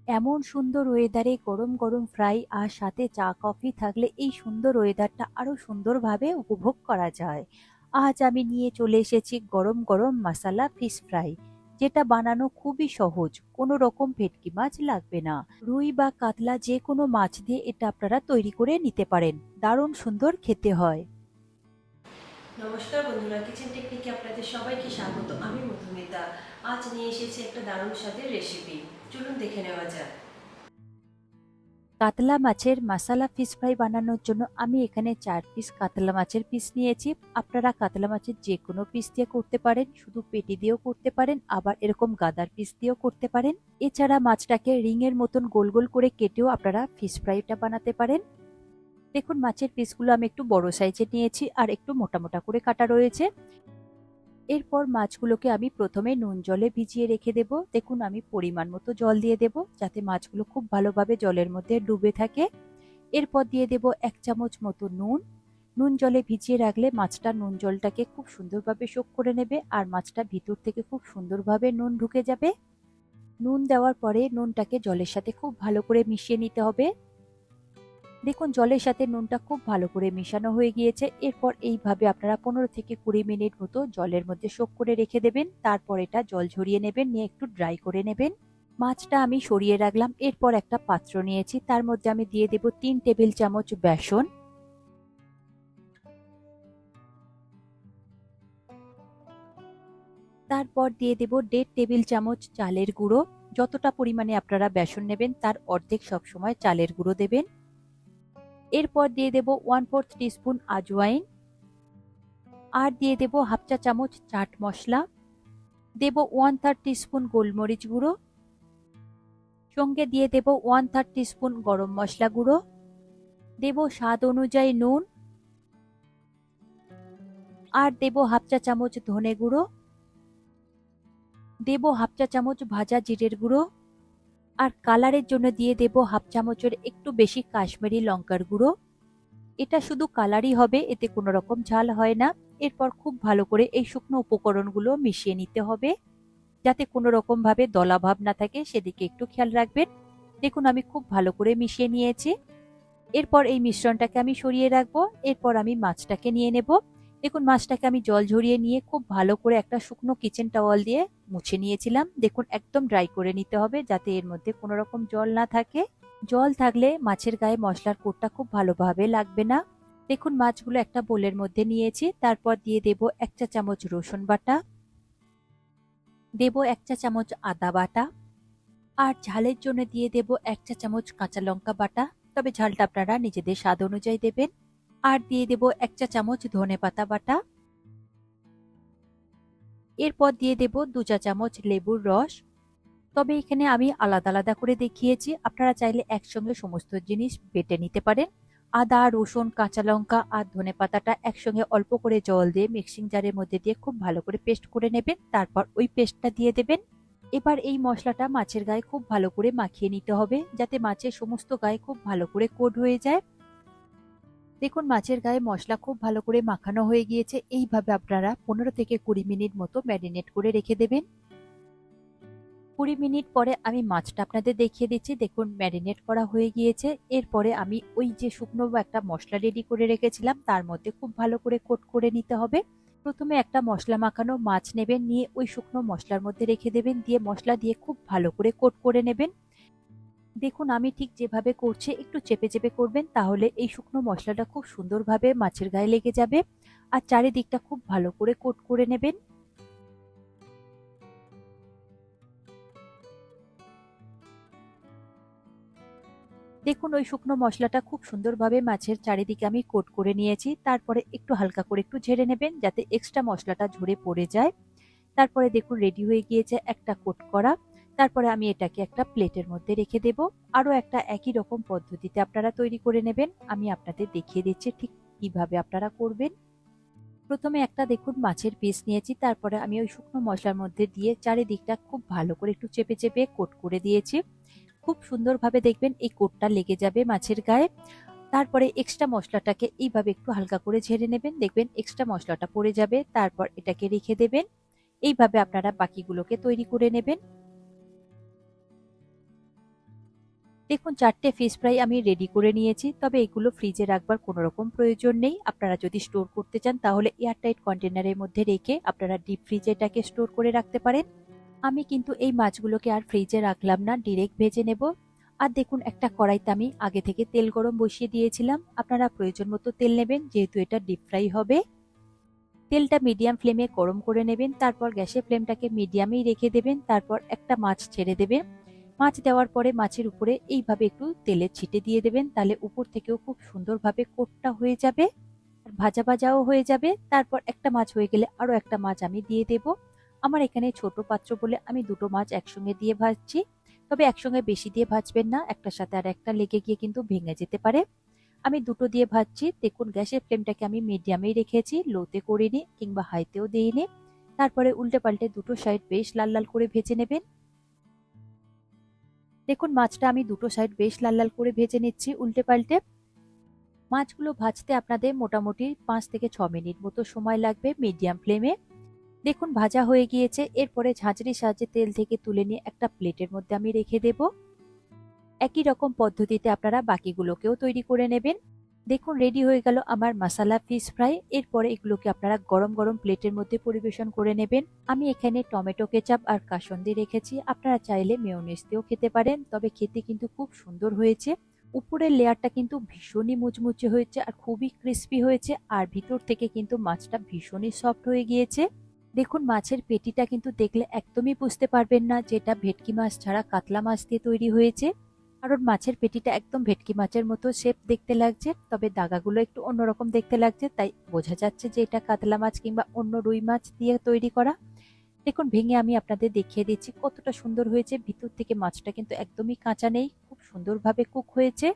এমন সুন্দর ওয়েদারে গরম গরম ফ্রাই আর সাথে চা কফি থাকলে এই সুন্দর ওয়েদারটা আরো সুন্দরভাবে উপভোগ করা যায়। আজ আমি নিয়ে চলে এসেছি গরম গরম মশালা ফিশ ফ্রাই, যেটা বানানো খুবই সহজ, কোনো রকম ভেটকি মাছ লাগবে না। রুই বা কাতলা যে কোনো মাছ দিয়ে এটা আপনারা তৈরি করে নিতে পারেন, দারুণ সুন্দর খেতে হয়। নমস্কার বন্ধুরা, কিচেন টেকনিকে আপনাদের সবাইকে স্বাগত। আমি মধুমিতা। আজ নিয়ে এসেছি একটা দারুণ স্বাদের রেসিপি। চলুন দেখে নেওয়া যাক। কাতলা মাছের মশালা ফিশ ফ্রাই বানানোর জন্য আমি এখানে 4 পিস কাতলা মাছের পিস নিয়েছি। আপনারা কাতলা মাছের যে কোনো পিস দিয়ে করতে পারেন, শুধু পেটি দিয়েও করতে পারেন, আবার এরকম গাদার পিস দিয়েও করতে পারেন। এছাড়া মাছটাকে রিং এর মতন গোল গোল করে কেটেও আপনারা ফিশ ফ্রাইটা বানাতে পারেন। দেখুন মাছের পিসগুলো আমি একটু বড় সাইজের নিয়েছি আর একটু মোটা মোটা করে কাটা রয়েছে। এরপর মাছগুলোকে আমি প্রথমে নুন জলে ভিজিয়ে রেখে দেব। দেখুন আমি পরিমাণ মতো জল দিয়ে দেব, যাতে মাছগুলো খুব ভালোভাবে জলের মধ্যে ডুবে থাকে। এরপর দিয়ে দেব 1 চামচ মতো নুন। নুন জলে ভিজিয়ে রাখলে মাছটা নুন জলটাকে খুব সুন্দরভাবে শোক করে নেবে আর মাছটা ভিতর থেকে খুব সুন্দরভাবে নুন ঢুকে যাবে। নুন দেওয়ার পরে নুনটাকে জলের সাথে খুব ভালো করে মিশিয়ে নিতে হবে। দেখুন জলের সাথে নুনটা খুব ভালো করে মিশানো হয়ে গিয়েছে। এরপর এইভাবে আপনারা 15 থেকে 20 মিনিট মতো জলের মধ্যে সোক করে রেখে দেবেন। তারপর এটা জল ঝরিয়ে নেবেন, নিয়ে একটু ড্রাই করে নেবেন। মাছটা আমি সরিয়ে রাখলাম। এরপর একটা পাত্র নিয়েছি, তার মধ্যে আমি দিয়ে দেব 3 টেবিল চামচ বেসন। তারপর দিয়ে দেব 1.5 টেবিল চামচ চালের গুঁড়ো। যতটা পরিমাণে আপনারা বেসন নেবেন তার অর্ধেক সবসময় চালের গুঁড়ো দেবেন। এরপর দিয়ে দেব 1/4 টিস্পুন আজওয়াইন, আর দিয়ে দেব হাফ চা চামচ চাট মশলা, দেব 1/3 টিস্পুন গোলমরিচ গুঁড়ো, সঙ্গে দিয়ে দেব 1/3 টিস্পুন গরম মশলা গুঁড়ো, দেব স্বাদ অনুযায়ী নুন, আর দেব হাফ চা চামচ ধনে গুঁড়ো, দেব হাফ চা চামচ ভাজা জিরের গুঁড়ো, আর কালারের জন্য দিয়ে দেব হাফ চামচের একটু বেশি কাশ্মীরি লঙ্কার গুঁড়ো। এটা শুধু কালারই হবে, এতে কোনো রকম ঝাল হয় না। এরপর খুব ভালো করে এই শুকনো উপকরণগুলো মিশিয়ে নিতে হবে, যাতে কোনো রকম ভাবে দলা ভাব না থাকে, সেদিকে একটু খেয়াল রাখবেন। দেখুন আমি খুব ভালো করে মিশিয়ে নিয়েছি। এরপর এই মিশ্রণটাকে আমি সরিয়ে রাখবো। এরপর আমি মাছটাকে নিয়ে নেব। দেখুন মাছটাকে আমি জল ঝরিয়ে নিয়ে খুব ভালো করে একটা শুকনো কিচেন টাওয়াল দিয়ে মুছে নিয়েছিলাম। দেখুন একদম ড্রাই করে নিতে হবে, যাতে এর মধ্যে কোনো রকম জল না থাকে। জল থাকলে মাছের গায়ে মশলার কোটটা খুব ভালোভাবে লাগবে না। দেখুন মাছগুলো একটা বোলের মধ্যে নিয়েছি। তারপর দিয়ে দেব 1 চা চামচ রসুন বাটা, দেব 1 চা চামচ আদা বাটা, আর ঝালের জন্য দিয়ে দেব 1 চা চামচ কাঁচা লঙ্কা বাটা। তবে ঝালটা আপনারা নিজেদের স্বাদ অনুযায়ী দেবেন। আর দিয়ে দেব 1 চা চামচ ধনে পাতা বাটা। এরপর দিয়ে দেব 2 চা চামচ লেবুর রস। তবে এখানে আমি আলাদা আলাদা করে দেখিয়েছি, আপনারা চাইলে একসঙ্গে সমস্ত জিনিস বেটে নিতে পারেন। আদা, রসুন, কাঁচা লঙ্কা আর ধনে পাতাটা একসঙ্গে অল্প করে জল দিয়ে মিক্সিং জারের মধ্যে দিয়ে খুব ভালো করে পেস্ট করে নেবেন। তারপর ওই পেস্টটা দিয়ে দেবেন। এবার এই মশলাটা মাছের গায়ে খুব ভালো করে মাখিয়ে নিতে হবে, যাতে মাছের সমস্ত গায়ে খুব ভালো করে কোট হয়ে যায়। দেখুন মাছের গায়ে মশলা খুব ভালো করে মাখানো হয়ে গিয়েছে। এইভাবে আপনারা 15 থেকে 20 মিনিট মতো ম্যারিনেট করে রেখে দেবেন। 20 মিনিট পরে আমি মাছটা আপনাদের দেখিয়ে দিচ্ছি। দেখুন ম্যারিনেট করা হয়ে গিয়েছে। এরপরে আমি ওই যে শুকনো একটা মশলা রেডি করে রেখেছিলাম, তার মধ্যে খুব ভালো করে কোট করে নিতে হবে। প্রথমে একটা মশলা মাখানো মাছ নেবেন, নিয়ে ওই শুকনো মশলার মধ্যে রেখে দেবেন, দিয়ে মশলা দিয়ে খুব ভালো করে কোট করে নেবেন। দেখুন আমি ঠিক যেভাবে করছি একটু চেপে চেপে করবেন, তাহলে এই শুকনো মশলাটা খুব সুন্দরভাবে মাছের গায়ে লেগে যাবে। আর চারিদিকটা খুব ভালো করে কোট করে নেবেন। দেখুন ওই শুকনো মশলাটা খুব সুন্দরভাবে মাছের চারিদিকে আমি কোট করে নিয়েছি। তারপরে একটু হালকা করে একটু ঝেড়ে নেবেন, যাতে এক্সট্রা মশলাটা ঝরে পড়ে যায়। তারপরে দেখুন রেডি হয়ে গিয়েছে একটা কোট করা। তারপরে আমি এটাকে একটা প্লেটের মধ্যে রেখে দেব। আরো একটা একই রকম পদ্ধতিতে আপনারা তৈরি করে নেবেন। আমি আপনাদের দেখিয়ে দিচ্ছি ঠিক কিভাবে আপনারা করবেন। প্রথমে একটা দেখুন মাছের পিস নিয়েছি, তারপরে আমি ওই শুকনো মশলার মধ্যে দিয়ে চারিদিকটা খুব ভালো করে একটু চেপে চেপে কোট করে দিয়েছি। খুব সুন্দরভাবে দেখবেন এই কোটটা লেগে যাবে মাছের গায়ে। তারপরে এক্সট্রা মশলাটাকে এইভাবে একটু হালকা করে ঝেড়ে নেবেন, দেখবেন এক্সট্রা মশলাটা পড়ে যাবে। তারপর এটাকে রেখে দেবেন। এইভাবে আপনারা বাকিগুলোকে তৈরি করে নেবেন। দেখুন 4টে ফিশ ফ্রাই আমি রেডি করে নিয়েছি, তবে এগুলো ফ্রিজে রাখবার কোনো রকম প্রয়োজন নেই। আপনারা যদি স্টোর করতে চান তাহলে এয়ারটাইট কন্টেনারের মধ্যে রেখে আপনারা ডিপ ফ্রিজে এটাকে স্টোর করে রাখতে পারেন। আমি কিন্তু এই মাছগুলোকে আর ফ্রিজে রাখলাম না, ডিরেক্ট ভেজে নেব। আর দেখুন একটা কড়াইতে আমি আগে থেকে তেল গরম বসিয়ে দিয়েছিলাম। আপনারা প্রয়োজন মতো তেল নেবেন, যেহেতু এটা ডিপ ফ্রাই হবে। তেলটা মিডিয়াম ফ্লেমে গরম করে নেবেন, তারপর গ্যাসের ফ্লেমটাকে মিডিয়ামেই রেখে দেবেন। তারপর একটা মাছ ছেড়ে দেবেন। মাছ দেওয়ার পরে মাছের উপরে এইভাবে একটু তেলের ছিটে দিয়ে দেবেন, তাহলে উপর থেকেও খুব সুন্দরভাবে কোটটা হয়ে যাবে আর ভাজা ভাজাও হয়ে যাবে। তারপর একটা মাছ হয়ে গেলে আরো একটা মাছ আমি দিয়ে দেব। আমার এখানে ছোট পাত্র বলে আমি দুটো মাছ একসঙ্গে দিয়ে ভাজছি, তবে একসঙ্গে বেশি দিয়ে ভাজবেন না, একটার সাথে আর একটা লেগে গিয়ে কিন্তু ভেঙে যেতে পারে। আমি দুটো দিয়ে ভাজছি। দেখুন গ্যাসের ফ্লেমটাকে আমি মিডিয়ামেই রেখেছি, লোতে করিনি কিংবা হাইতেও দিইনি। তারপরে উল্টে পাল্টে দুটো সাইড বেশ লাল লাল করে ভেজে নেবেন। দেখুন মাছটা আমি দুটো সাইড বেশ লাল লাল করে ভেজে নিচ্ছি উল্টে পাল্টে। মাছগুলো ভাজতে আপনাদের মোটামুটি 5 থেকে 6 মিনিট মতো সময় লাগবে মিডিয়াম ফ্লেমে। দেখুন ভাজা হয়ে গিয়েছে। এরপরে ঝাঁঝরির সাহায্যে তেল থেকে তুলে নিয়ে একটা প্লেটের মধ্যে আমি রেখে দেব। একই রকম পদ্ধতিতে আপনারা বাকিগুলোকেও তৈরি করে নেবেন। দেখুন রেডি হয়ে গেল আমার মশালা ফিশ ফ্রাই। এরপরে এগুলোকে আপনারা গরম গরম প্লেটের মধ্যে পরিবেশন করে নেবেন। আমি এখানে টমেটো কেচাপ আর কাসুন্দি রেখেছি, আপনারা চাইলে মেয়োনিজ দিয়েও খেতে পারেন, তবে খেতে কিন্তু খুব সুন্দর হয়েছে। উপরের লেয়ারটা কিন্তু ভীষণই মুচমুচে হয়েছে আর খুবই ক্রিস্পি হয়েছে, আর ভিতর থেকে কিন্তু মাছটা ভীষণই সফট হয়ে গিয়েছে। দেখুন মাছের পেটিটা কিন্তু দেখলে একদমই বুঝতে পারবেন না যেটা ভেটকি মাছ ছাড়া কাতলা মাছ দিয়ে তৈরি হয়েছে, কারণ মাছের পেটিটা একদম ভেটকি মাছের মতো শেপ দেখতে লাগছে, তবে দাগাগুলো একটু অন্যরকম দেখতে লাগছে, তাই বোঝা যাচ্ছে যে এটা কাতলা মাছ কিংবা অন্য রুই মাছ দিয়ে তৈরি করা। দেখুন ভেঙে আমি আপনাদের দেখিয়ে দিচ্ছি কতটা সুন্দর হয়েছে। ভিতর থেকে মাছটা কিন্তু একদমই কাঁচা নেই, খুব সুন্দরভাবে কুক হয়েছে,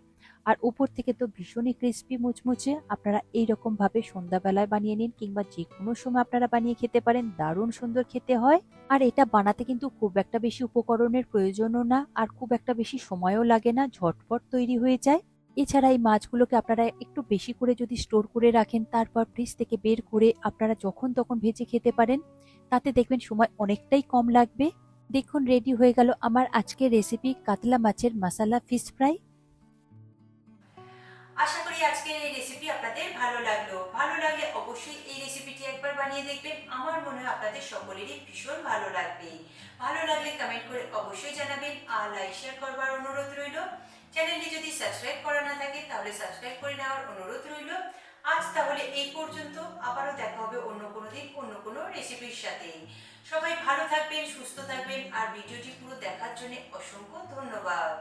আর উপর থেকে তো ভীষণই ক্রিস্পি মুচমুচে। আপনারা এইরকম ভাবে সন্ধ্যাবেলায় বানিয়ে নিন কিংবা যে কোনো সময় আপনারা বানিয়ে খেতে পারেন, দারুণ সুন্দর খেতে হয়। আর এটা বানাতে কিন্তু খুব একটা বেশি উপকরণের প্রয়োজনও না, আর খুব একটা বেশি সময়ও লাগে না, ঝটপট তৈরি হয়ে যায়। এছাড়া এই মাছগুলোকে আপনারা একটু বেশি করে যদি স্টোর করে রাখেন, তারপর ফ্রিজ থেকে বের করে আপনারা যখন তখন ভেজে খেতে পারেন, তাতে দেখবেন সময় অনেকটাই কম লাগবে। দেখুন রেডি হয়ে গেল আমার আজকের রেসিপি কাতলা মাছের মশালা ফিশ ফ্রাই। আশা করি আজকের এই রেসিপি আপনাদের ভালো লাগলো। ভালো লাগলে অবশ্যই এই রেসিপিটি একবার বানিয়ে দেখবেন। আমার মনে হয় আপনাদের সকলেরই ভীষণ ভালো লাগবে। ভালো লাগলে কমেন্ট করে অবশ্যই জানাবেন, আর লাইক শেয়ার করবার অনুরোধ রইল। চ্যানেলটি যদি সাবস্ক্রাইব করা না থাকে তাহলে সাবস্ক্রাইব করে নেওয়ার অনুরোধ রইল। আজ তাহলে এই পর্যন্ত, আবারও দেখা হবে অন্য কোনো দিন অন্য কোনো রেসিপির সাথে। সবাই ভালো থাকবেন, সুস্থ থাকবেন, আর ভিডিওটি পুরো দেখার জন্য অসংখ্য ধন্যবাদ।